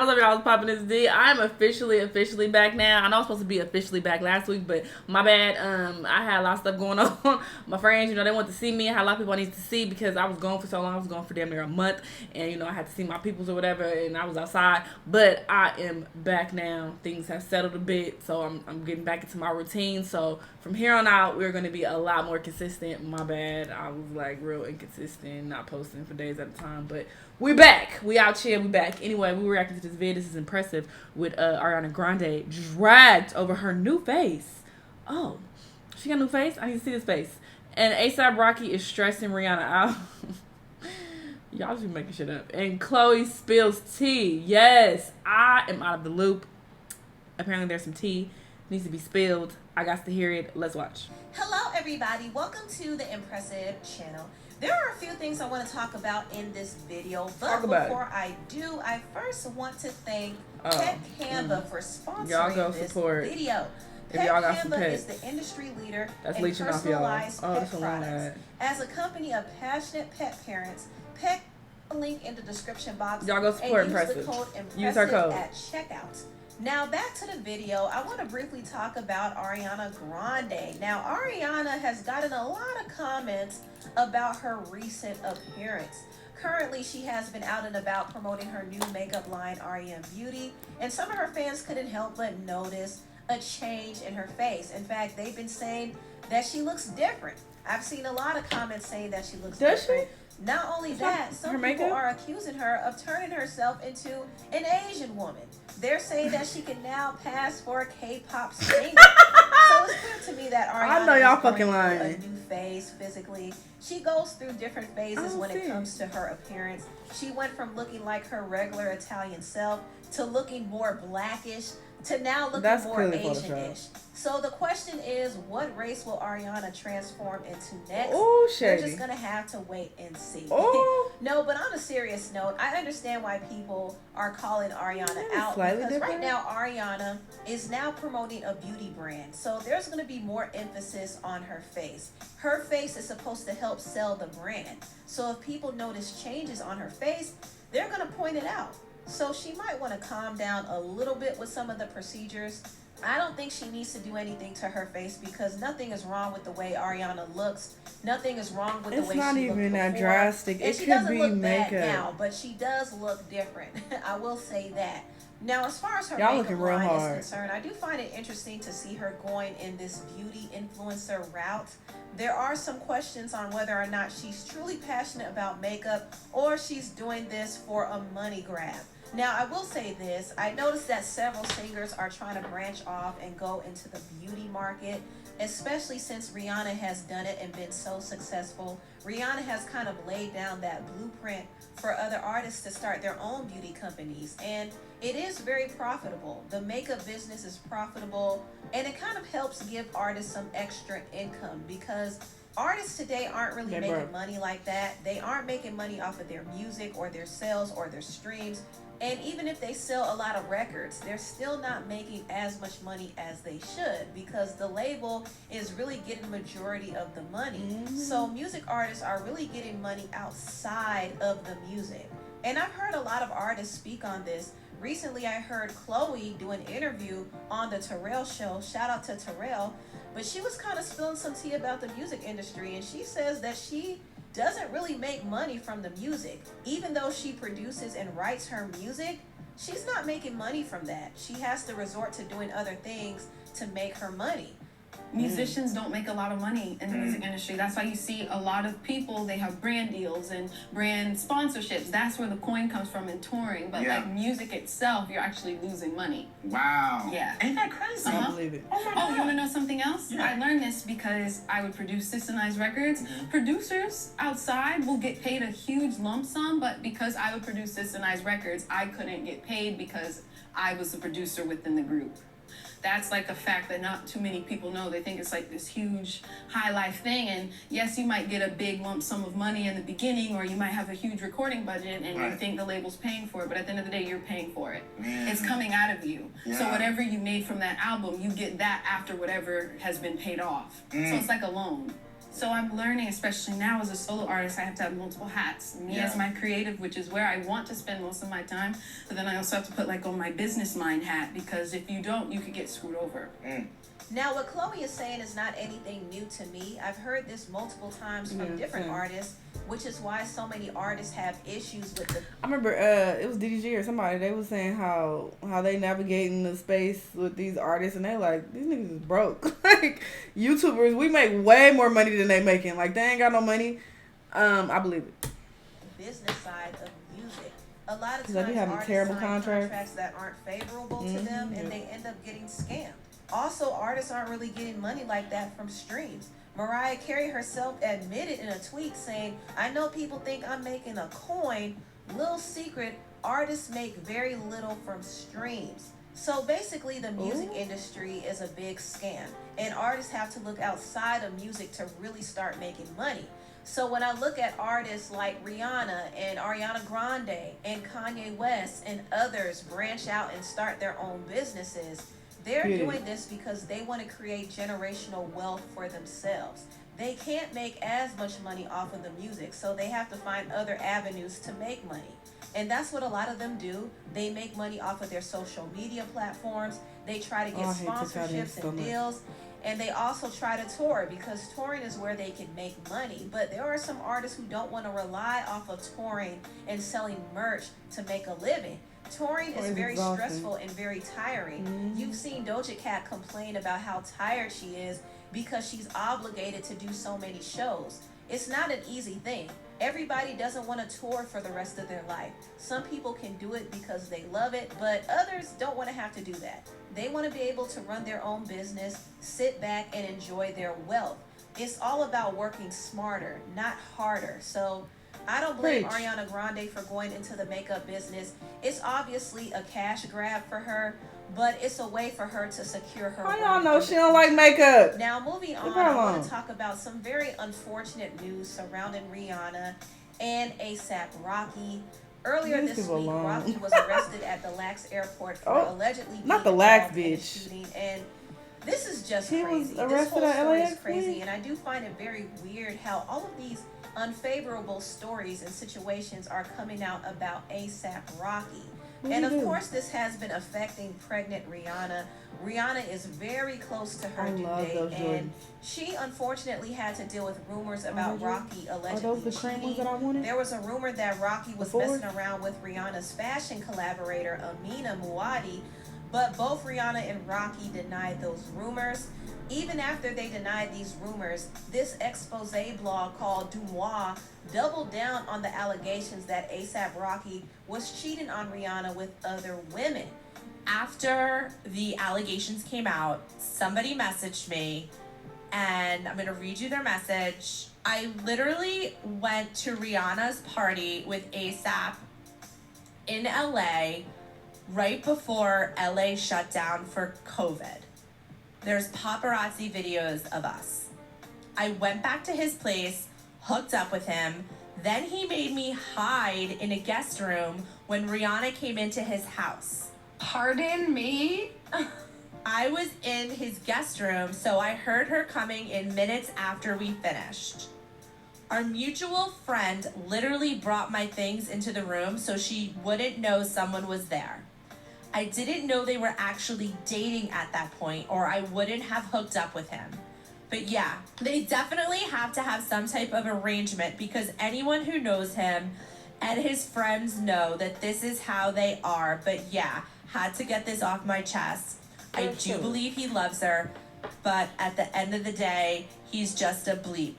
What's up, y'all? I was popping this D. I'm officially back now. I know I was supposed to be officially back last week, but my bad. I had a lot of stuff going on. My friends, they wanted to see me. I had a lot of people I needed to see because I was gone for so long. I was gone for damn near a month, and I had to see my peoples or whatever, and I was outside. But I am back now. Things have settled a bit, so I'm getting back into my routine. So from here on out, we're going to be a lot more consistent. My bad. I was like real inconsistent, not posting for days at a time, but we back. We out here. We back. Anyway, we were reacting to this video. This is impressive with Ariana Grande dragged over her new face. Oh, she got a new face? I need to see this face. And A$AP Rocky is stressing Rihanna out. Y'all just be making shit up. And Chloe spills tea. Yes, I am out of the loop. Apparently there's some tea. Needs to be spilled. I got to hear it. Let's watch. Hello, everybody. Welcome to the Impressive channel. There are a few things I want to talk about in this video, but before I do, I first want to thank Pet Canva for sponsoring this video. Pet Canva is the industry leader in personalized pet products. As a company of passionate pet parents, Pet link in the description box. Y'all go support Impressive. Use the code Use our code at checkout. Now back to the video, I want to briefly talk about Ariana Grande. Now Ariana has gotten a lot of comments about her recent appearance. Currently, she has been out and about promoting her new makeup line, R.E.M. Beauty, and some of her fans couldn't help but notice a change in her face. In fact, they've been saying that she looks different. I've seen a lot of comments saying that she looks different. Not only that, some people are accusing her of turning herself into an Asian woman. They're saying that she can now pass for a K-pop singer. So it's clear to me that Ariana is going through a new phase physically. She goes through different phases when it comes to her appearance. She went from looking like her regular Italian self to looking more blackish to now looking more Asian-ish. So the question is, what race will Ariana transform into next? We're just going to have to wait and see. No, but on a serious note, I understand why people are calling Ariana out. Because right now, Ariana is now promoting a beauty brand. So there's going to be more emphasis on her face. Her face is supposed to help sell the brand. So if people notice changes on her face, they're going to point it out. So she might want to calm down a little bit with some of the procedures. I don't think she needs to do anything to her face because nothing is wrong with the way Ariana looks. Nothing is wrong with the way she looked before. It's not even that drastic. And she doesn't look bad now, but she does look different. I will say that. Now, as far as her makeup line is concerned, I do find it interesting to see her going in this beauty influencer route. There are some questions on whether or not she's truly passionate about makeup or she's doing this for a money grab. Now, I will say this. I noticed that several singers are trying to branch off and go into the beauty market, especially since Rihanna has done it and been so successful. Rihanna has kind of laid down that blueprint for other artists to start their own beauty companies, and it is very profitable. The makeup business is profitable, and it kind of helps give artists some extra income because artists today aren't really making money like that. They aren't making money off of their music or their sales or their streams. And even if they sell a lot of records, they're still not making as much money as they should because the label is really getting majority of the money. So music artists are really getting money outside of the music. And I've heard a lot of artists speak on this. Recently, I heard Chloe do an interview on the Terrell show. Shout out to Terrell. But she was kind of spilling some tea about the music industry. And she says that she doesn't really make money from the music. Even though she produces and writes her music, she's not making money from that. She has to resort to doing other things to make her money. Musicians don't make a lot of money in the music industry. That's why you see a lot of people, they have brand deals and brand sponsorships. That's where the coin comes from in touring. But like music itself, you're actually losing money. Wow. Yeah. Ain't that crazy? I believe it. Oh, you want to know something else? Yeah. I learned this because I would produce Systemized records. Producers outside will get paid a huge lump sum, but because I would produce Systemized records, I couldn't get paid because I was the producer within the group. That's like a fact that not too many people know. They think it's like this huge high life thing. And yes, you might get a big lump sum of money in the beginning, or you might have a huge recording budget and you think the label's paying for it. But at the end of the day, you're paying for it. It's coming out of you. So whatever you made from that album, you get that after whatever has been paid off. So it's like a loan. So I'm learning, especially now as a solo artist, I have to have multiple hats. Me as my creative, which is where I want to spend most of my time, but then I also have to put like on my business mind hat, because if you don't, you could get screwed over. Now, what Chloe is saying is not anything new to me. I've heard this multiple times from different artists, which is why so many artists have issues with the... I remember it was DDG or somebody, they was saying how they navigating the space with these artists, and they like, these niggas is broke. Like, YouTubers, we make way more money than they making. Like, they ain't got no money. I believe it. Business side of music. A lot of times They be having artists terrible sign contracts that aren't favorable to them, and they end up getting scammed. Also, artists aren't really getting money like that from streams. Mariah Carey herself admitted in a tweet saying, "I know people think I'm making a coin. Little secret, artists make very little from streams." So basically, the music industry is a big scam, and artists have to look outside of music to really start making money. So when I look at artists like Rihanna and Ariana Grande and Kanye West and others branch out and start their own businesses, they're doing this because they want to create generational wealth for themselves. They can't make as much money off of the music, so they have to find other avenues to make money. And that's what a lot of them do. They make money off of their social media platforms. They try to get sponsorships and deals. And they also try to tour, because touring is where they can make money. But there are some artists who don't want to rely off of touring and selling merch to make a living. Touring is very stressful and very tiring. You've seen Doja Cat complain about how tired she is because she's obligated to do so many shows. It's not an easy thing. Everybody doesn't want to tour for the rest of their life. Some people can do it because they love it, but others don't want to have to do that. They want to be able to run their own business, sit back and enjoy their wealth. It's all about working smarter, not harder. So I don't blame Ariana Grande for going into the makeup business. It's obviously a cash grab for her, but it's a way for her to secure her. How y'all know she don't like makeup? Now, moving on, I want to talk about some very unfortunate news surrounding Rihanna and ASAP Rocky. Earlier this week, Rocky was arrested at the Lax airport for allegedly being involved in a shooting, and this is just crazy. This whole story is crazy, and I do find it very weird how all of these unfavorable stories and situations are coming out about ASAP Rocky. And of course, this has been affecting pregnant Rihanna. Rihanna is very close to her due date, and she unfortunately had to deal with rumors about Rocky allegedly cheating. There was a rumor that Rocky was messing around with Rihanna's fashion collaborator, Amina Muaddi, but both Rihanna and Rocky denied those rumors. Even after they denied these rumors, this expose blog called Dumois doubled down on the allegations that ASAP Rocky was cheating on Rihanna with other women. After the allegations came out, somebody messaged me, and I'm going to read you their message. I literally went to Rihanna's party with ASAP in LA right before LA shut down for COVID. There's paparazzi videos of us. I went back to his place, hooked up with him. Then he made me hide in a guest room when Rihanna came into his house. Pardon me? I was in his guest room, so I heard her coming in minutes after we finished. Our mutual friend literally brought my things into the room so she wouldn't know someone was there. I didn't know they were actually dating at that point, or I wouldn't have hooked up with him. But yeah, they definitely have to have some type of arrangement, because anyone who knows him and his friends know that this is how they are. But yeah, had to get this off my chest. I do believe he loves her, but at the end of the day, he's just a bleep.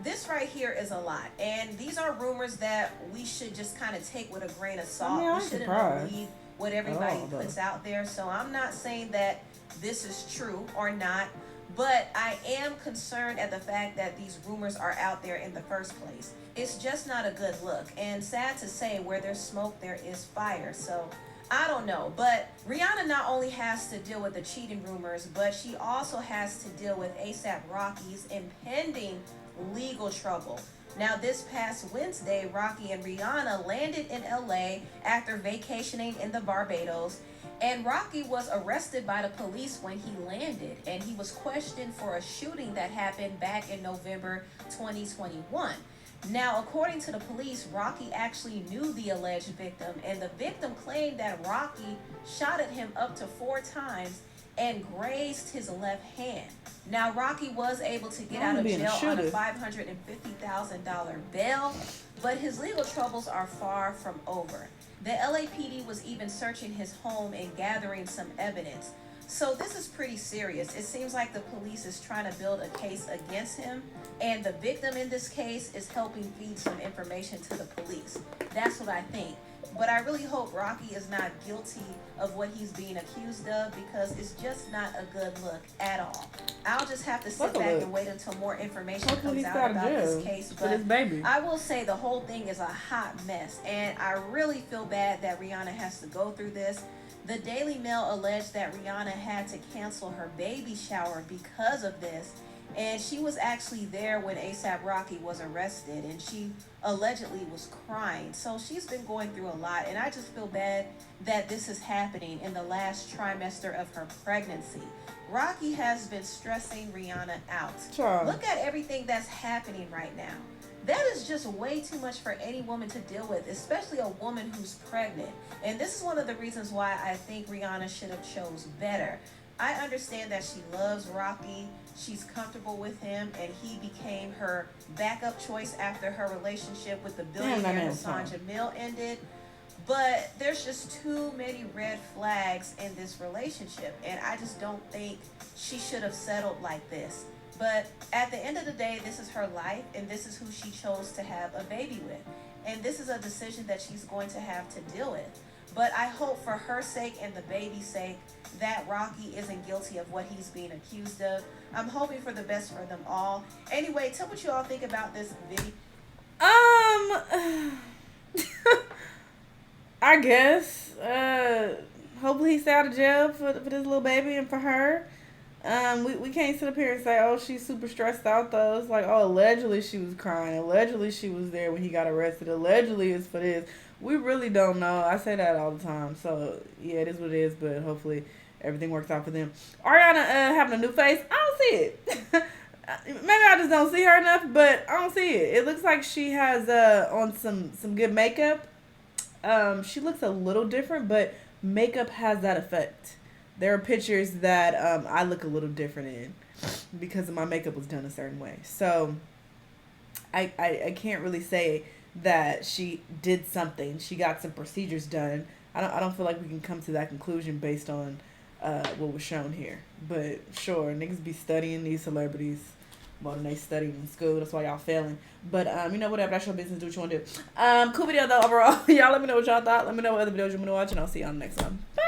This right here is a lot, and these are rumors that we should just kind of take with a grain of salt. We shouldn't believe what everybody puts out there. So I'm not saying that this is true or not, but I am concerned at the fact that these rumors are out there in the first place. It's just not a good look, and sad to say, where there's smoke, there is fire. So I don't know, but Rihanna not only has to deal with the cheating rumors, but she also has to deal with ASAP Rocky's impending legal trouble. Now, this past Wednesday, Rocky and Rihanna landed in LA after vacationing in the Barbados. And Rocky was arrested by the police when he landed, and he was questioned for a shooting that happened back in November 2021. Now, according to the police, Rocky actually knew the alleged victim, and the victim claimed that Rocky shot at him up to 4 times and grazed his left hand. Now, Rocky was able to get out of jail on a $550,000 bail, but his legal troubles are far from over. The LAPD was even searching his home and gathering some evidence. So this is pretty serious. It seems like the police is trying to build a case against him, and the victim in this case is helping feed some information to the police. That's what I think. But I really hope Rocky is not guilty of what he's being accused of, because it's just not a good look at all. I'll just have to sit back and wait until more information comes out about this case. But I will say the whole thing is a hot mess, and I really feel bad that Rihanna has to go through this. The Daily Mail alleged that Rihanna had to cancel her baby shower because of this, and she was actually there when A$AP Rocky was arrested, and she allegedly was crying. So she's been going through a lot, and I just feel bad that this is happening in the last trimester of her pregnancy. Rocky has been stressing Rihanna out. Sure. Look at everything that's happening right now. That is just way too much for any woman to deal with, especially a woman who's pregnant. And this is one of the reasons why I think Rihanna should have chose better. I understand that she loves Rocky, she's comfortable with him, and he became her backup choice after her relationship with the billionaire Hassan Jamil ended. But there's just too many red flags in this relationship, and I just don't think she should have settled like this. But at the end of the day, this is her life, and this is who she chose to have a baby with. And this is a decision that she's going to have to deal with. But I hope for her sake and the baby's sake that Rocky isn't guilty of what he's being accused of. I'm hoping for the best for them all. Anyway, tell what you all think about this video. I guess. Hopefully he stay out of jail for this little baby and for her. We can't sit up here and say, oh, she's super stressed out though. It's like, oh, allegedly she was crying. Allegedly she was there when he got arrested. Allegedly it's for this. We really don't know. I say that all the time. So, yeah, it is what it is, but hopefully everything works out for them. Ariana having a new face, I don't see it. Maybe I just don't see her enough, but I don't see it. It looks like she has on some good makeup. She looks a little different, but makeup has that effect. There are pictures that I look a little different in because my makeup was done a certain way. So I can't really say that she did something. She got some procedures done. I don't feel like we can come to that conclusion based on what was shown here. But sure, niggas be studying these celebrities more than they studied in school. That's why y'all failing. But whatever, that's your business. Do what you want to do. Cool video though overall. Y'all let me know what y'all thought. Let me know what other videos you want to watch, and I'll see y'all on the next one. Bye.